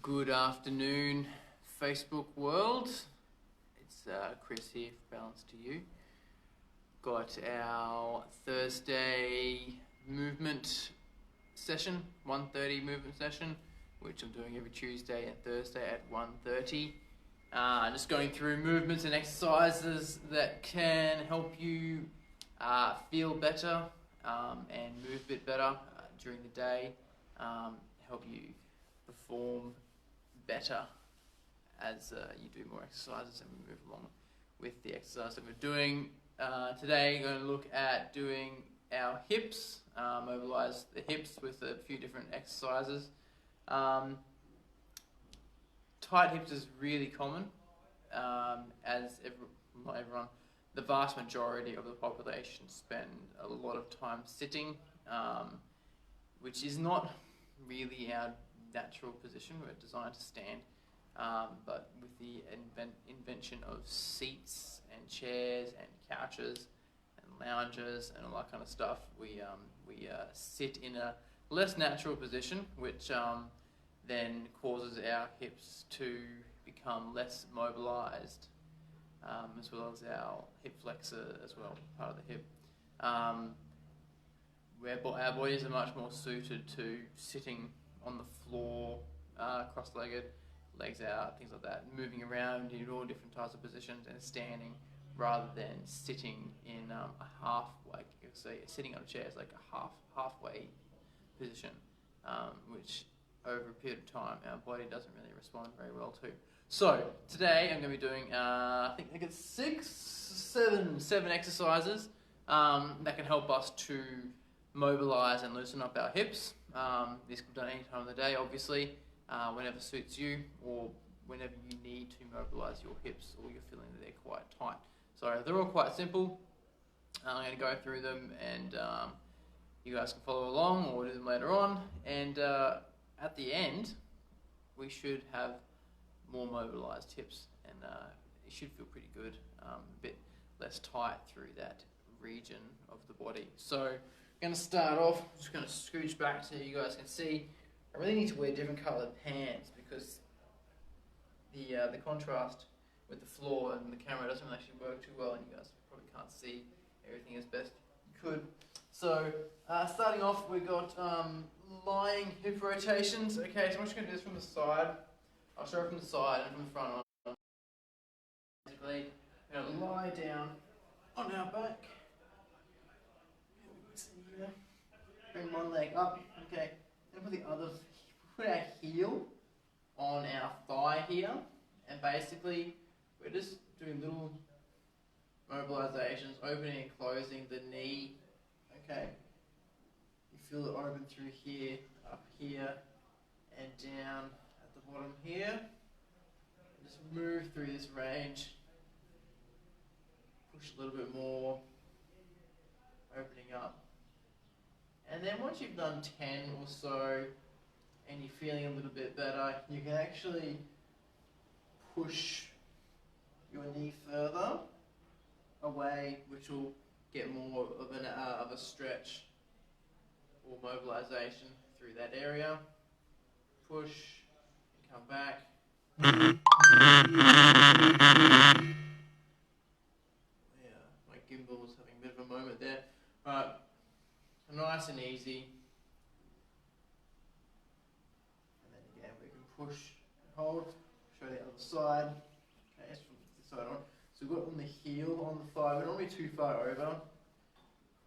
Good afternoon, Facebook world. It's Chris here for Balance to You. Got our Thursday movement session, 1:30 movement session, which I'm doing every Tuesday and Thursday at 1:30. Just going through movements and exercises that can help you feel better and move a bit better during the day, help you perform better as you do more exercises and we move along with the exercise that we're doing. Today we're going to look at doing our hips, mobilize the hips with a few different exercises. Tight hips is really common, not everyone, the vast majority of the population spend a lot of time sitting, which is not really our natural position. We're designed to stand, but with the invention of seats and chairs and couches and lounges and all that kind of stuff, we sit in a less natural position, which then causes our hips to become less mobilized, as well as our hip flexor as well, part of the hip. Our bodies are much more suited to sitting on the floor, cross-legged, legs out, things like that, moving around in all different types of positions and standing, rather than sitting in a halfway, sitting on a chair is like a halfway position, which over a period of time our body doesn't really respond very well to. So today I'm going to be doing I think it's seven exercises that can help us to mobilize and loosen up our hips. This can be done any time of the day, obviously, whenever suits you, or whenever you need to mobilize your hips or you're feeling that they're quite tight. So they're all quite simple. I'm going to go through them, and you guys can follow along or do them later on. And at the end, we should have more mobilized hips, and it should feel pretty good, a bit less tight through that region of the body. So I'm going to start off, I'm just going to scooch back so you guys can see. I really need to wear different coloured pants because the contrast with the floor and the camera doesn't actually work too well, and you guys probably can't see everything as best you could. So starting off, we've got lying hip rotations. Okay, so I'm just going to do this from the side. I'll show it from the side and from the front. Basically, we're going to lie down on our back. Bring one leg up, okay, and put our heel on our thigh here, and basically we're just doing little mobilizations, opening and closing the knee, okay. You feel it open through here, up here, and down at the bottom here. And just move through this range, push a little bit more, opening up. And then once you've done 10 or so, and you're feeling a little bit better, you can actually push your knee further away, which will get more of a stretch or mobilization through that area. Push, and come back. Yeah, my gimbal was having a bit of a moment there. But nice and easy. And then again we can push and hold. Show the other side. Okay, so from this side on. So we've got on the heel, on the thigh. We're not really too far over.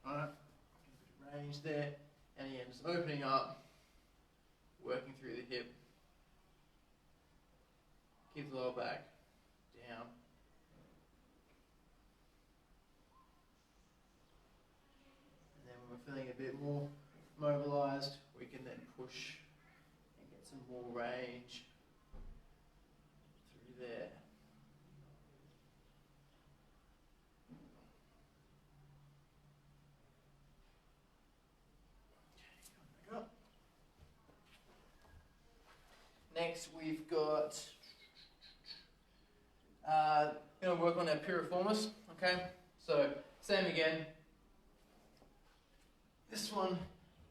Alright, a bit of range there. And again, just opening up, working through the hip. Keep the lower back down. Feeling a bit more mobilized, we can then push and get some more range through there. Okay, back up. Next, we've got going to work on our piriformis. Okay, so same again. This one,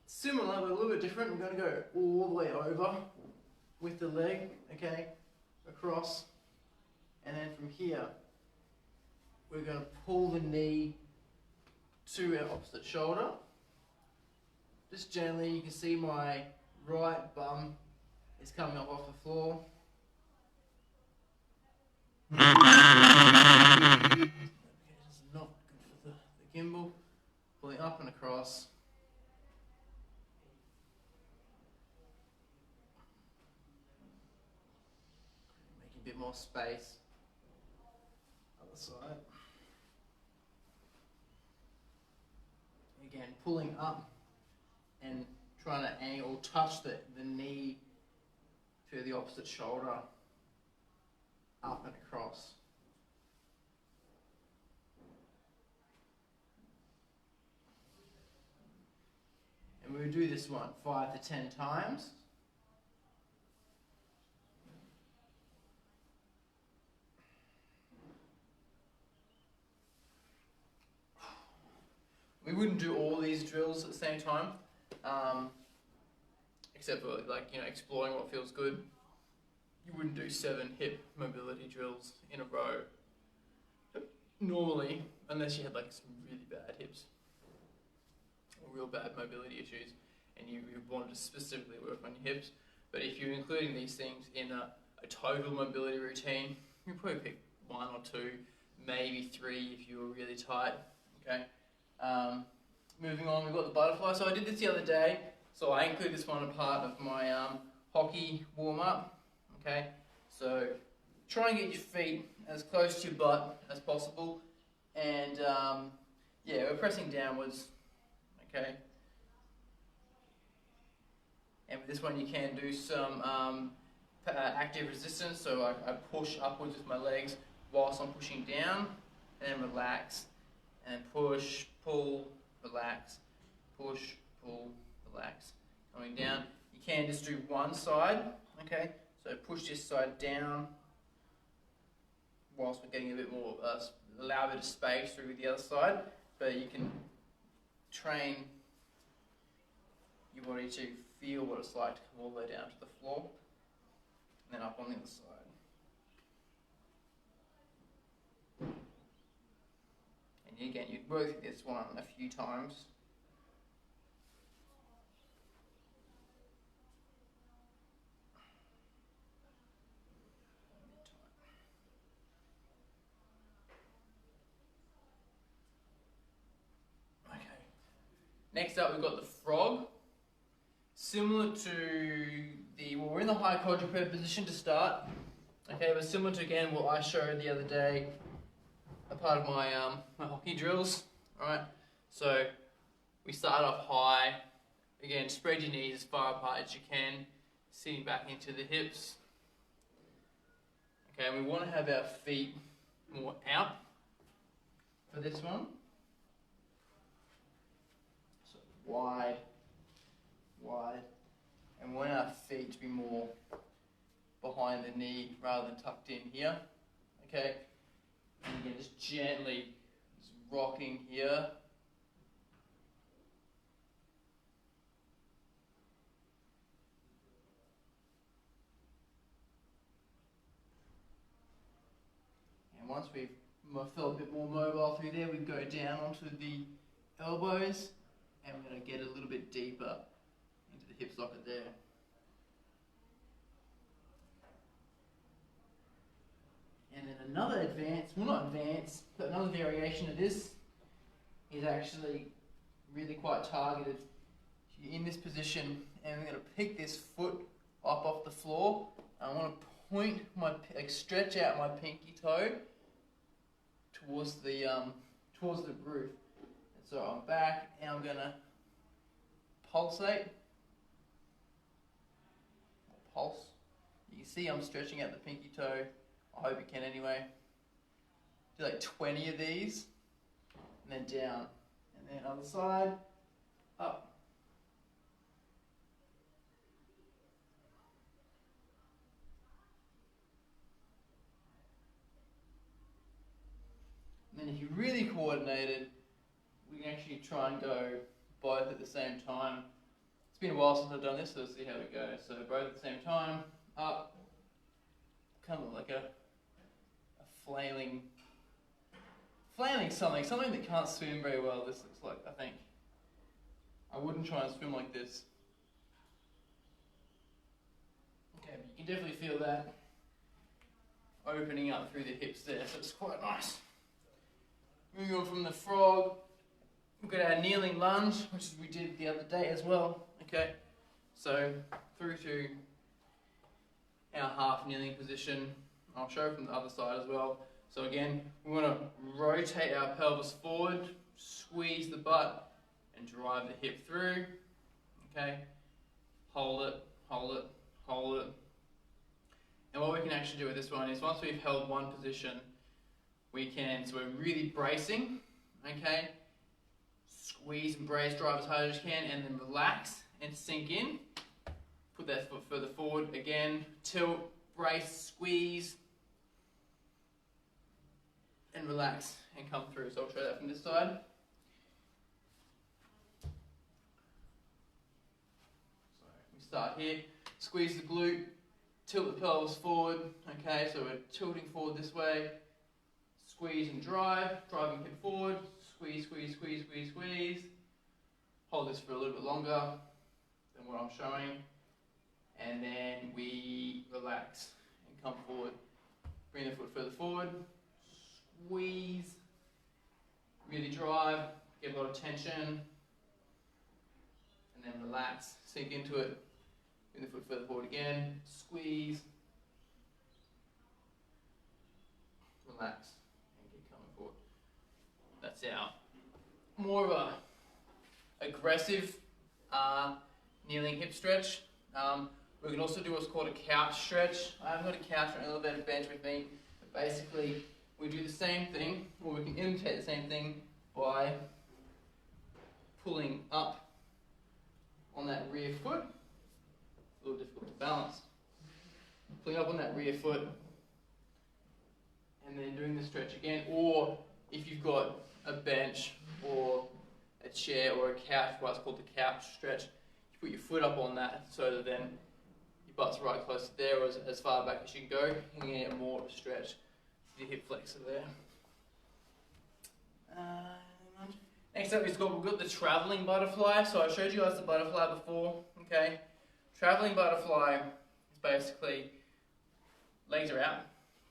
similar but a little bit different. We're going to go all the way over. with the leg, okay, across, and then from here, we're going to pull the knee to our opposite shoulder. Just gently, you can see my right bum is coming up off the floor. It's not good for the gimbal. Pulling up and across. Make a bit more space. Other side. Again, pulling up and trying to angle, touch the knee to the opposite shoulder, up and across. And we'll do this one 5 to 10 times. We wouldn't do all these drills at the same time, except for exploring what feels good. You wouldn't do 7 hip mobility drills in a row normally, unless you had some really bad hips or real bad mobility issues and you wanted to specifically work on your hips. But if you're including these things in a total mobility routine, you probably pick 1 or 2, maybe 3 if you were really tight. Okay. Moving on, we've got the butterfly. So I did this the other day, so I include this one as part of my hockey warm-up. Okay, so try and get your feet as close to your butt as possible, and yeah, we're pressing downwards. Okay, and with this one you can do some active resistance. So I push upwards with my legs whilst I'm pushing down, and then relax, and push, pull, relax, push, pull, relax. Coming down, you can just do one side. Okay. So push this side down whilst we're getting a bit more, allow a bit of space through with the other side, but you can train your body to feel what it's like to come all the way down to the floor and then up on the other side. And again, you'd work this one a few times. Next up, we've got the frog. Similar to we're in the high quadruped position to start. Okay, but similar to, again, what I showed the other day, a part of my, my hockey drills. Alright, so we start off high. Again, spread your knees as far apart as you can, sitting back into the hips. Okay, and we want to have our feet more out for this one. Wide, wide, and we want our feet to be more behind the knee rather than tucked in here. Okay, and again, just gently just rocking here. And once we've felt a bit more mobile through there, we go down onto the elbows. And we're going to get a little bit deeper into the hip socket there. And then another but another variation of this is actually really quite targeted. You're in this position, and we're going to pick this foot up off the floor. I want to point stretch out my pinky toe towards the roof. So I'm back, and I'm going to pulsate. Pulse. You can see I'm stretching out the pinky toe. I hope you can anyway. Do 20 of these, and then down. And then other side, up. And then if you're really coordinated, we can actually try and go both at the same time. It's been a while since I've done this, so let's see how we go. So both at the same time, up, kind of like a flailing something that can't swim very well. This looks like, I think. I wouldn't try and swim like this. Okay, but you can definitely feel that opening up through the hips there, so it's quite nice. Moving on from the frog, we've got our kneeling lunge, which we did the other day as well. Okay, so through to our half kneeling position. I'll show from the other side as well. So again, we want to rotate our pelvis forward, squeeze the butt, and drive the hip through. Okay, hold it, hold it, hold it. And what we can actually do with this one is once we've held one position, we can, so we're really bracing, okay? Squeeze and brace, drive as hard as you can, and then relax and sink in. Put that foot further forward, again, tilt, brace, squeeze, and relax and come through. So I'll try that from this side. So we start here, squeeze the glute, tilt the pelvis forward, okay, so we're tilting forward this way, squeeze and drive, driving hip forward, squeeze, squeeze, squeeze, squeeze, squeeze. Hold this for a little bit longer than what I'm showing, and then we relax and come forward. Bring the foot further forward, squeeze, really drive, get a lot of tension, and then relax, sink into it. Bring the foot further forward again, squeeze, relax, and keep coming forward. That's our more of a aggressive kneeling hip stretch. We can also do what's called a couch stretch. I haven't got a couch or an elevated bench with me, but basically we do the same thing, or we can imitate the same thing by pulling up on that rear foot. A little difficult to balance. Pulling up on that rear foot and then doing the stretch again, or if you've got a bench or a chair or a couch, what's called the couch stretch, you put your foot up on that so that then your butt's right close to there, or as far back as you can go, and you get more of a stretch to the hip flexor there. Next up we've got the travelling butterfly. So I showed you guys the butterfly before, okay? Travelling butterfly is basically legs are out,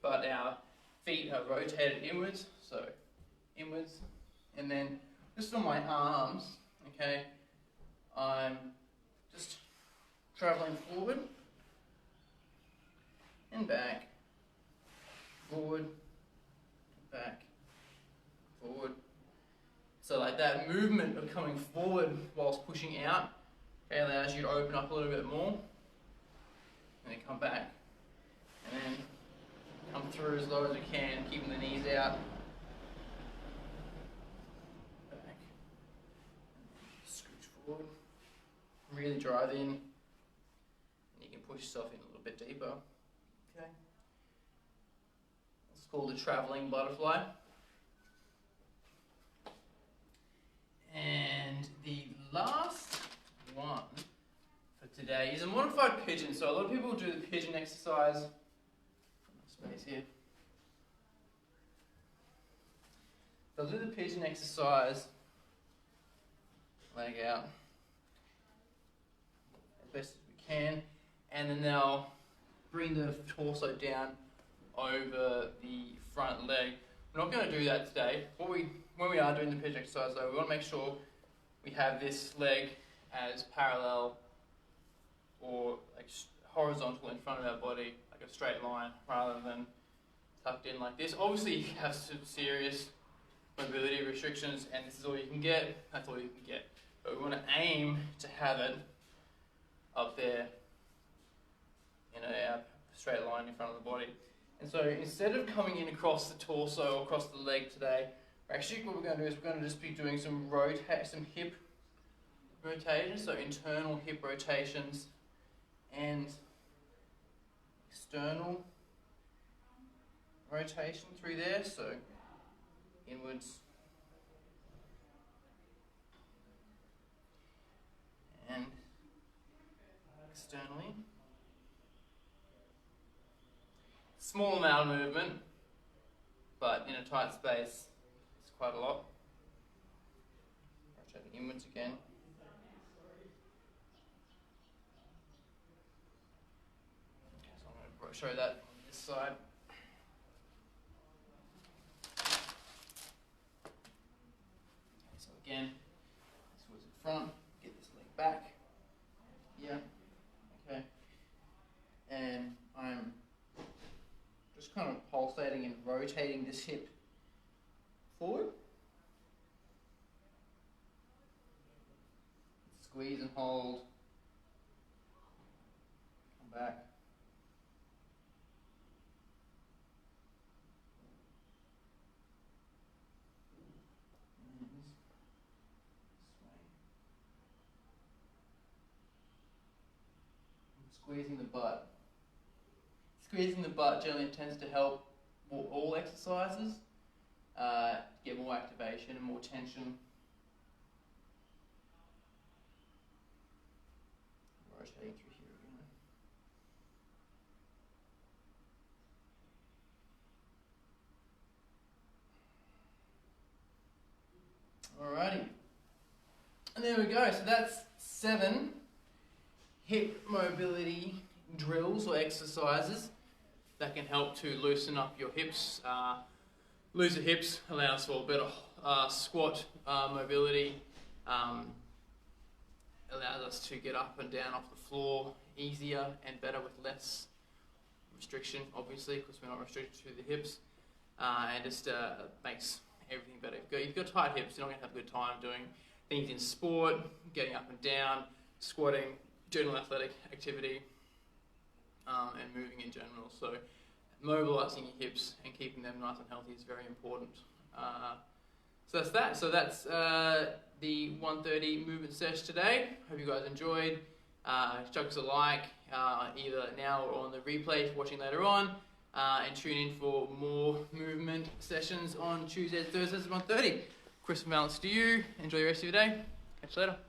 but our feet are rotated inwards, so inwards, and then just on my arms, okay, I'm just travelling forward and back, forward, back, forward. So like that movement of coming forward whilst pushing out, okay, allows you to open up a little bit more, and then come back, and then come through as low as we can, keeping the knees out. Back. Scooch forward. Really drive in. And you can push yourself in a little bit deeper. Okay. It's called the travelling butterfly. And the last one for today is a modified pigeon. So a lot of people do the pigeon exercise. Space here. They'll do the pigeon exercise, leg out as best as we can, and then they'll bring the torso down over the front leg. We're not going to do that today. When we are doing the pigeon exercise though, we want to make sure we have this leg as parallel or like horizontal in front of our body, like a straight line, rather than tucked in like this. Obviously you have some serious mobility restrictions and this is all you can get, that's all you can get. But we want to aim to have it up there in a straight line in front of the body. And so instead of coming in across the torso or across the leg today, actually what we're going to do is we're going to just be doing some hip rotations, so internal hip rotations and external rotation through there, so inwards and externally. small amount of movement, but in a tight space, it's quite a lot. Rotating inwards again. Okay, so I'm going to show that on this side. Okay, so again, this was in front, get this leg back. Yeah, okay. And I'm just kind of pulsating and rotating this hip forward. Squeeze and hold. Come back. And this way. And squeezing the butt. Squeezing the butt generally tends to help all exercises, get more activation and more tension. Rotating through here again. Alrighty. And there we go. So that's 7 hip mobility drills or exercises that can help to loosen up your hips. Looser hips allows for better squat mobility, allows us to get up and down off the floor easier and better with less restriction, obviously, because we're not restricted to the hips, and just makes everything better. If you've got tight hips, you're not going to have a good time doing things in sport, getting up and down, squatting, general athletic activity, and moving in general. So mobilising your hips and keeping them nice and healthy is very important. So that's that. So that's the 1:30 movement sesh today. Hope you guys enjoyed. Chuck us a like either now or on the replay if you're watching later on. And tune in for more movement sessions on Tuesdays, Thursdays at 1:30. Chris from Balance to you. Enjoy the rest of your day. Catch you later.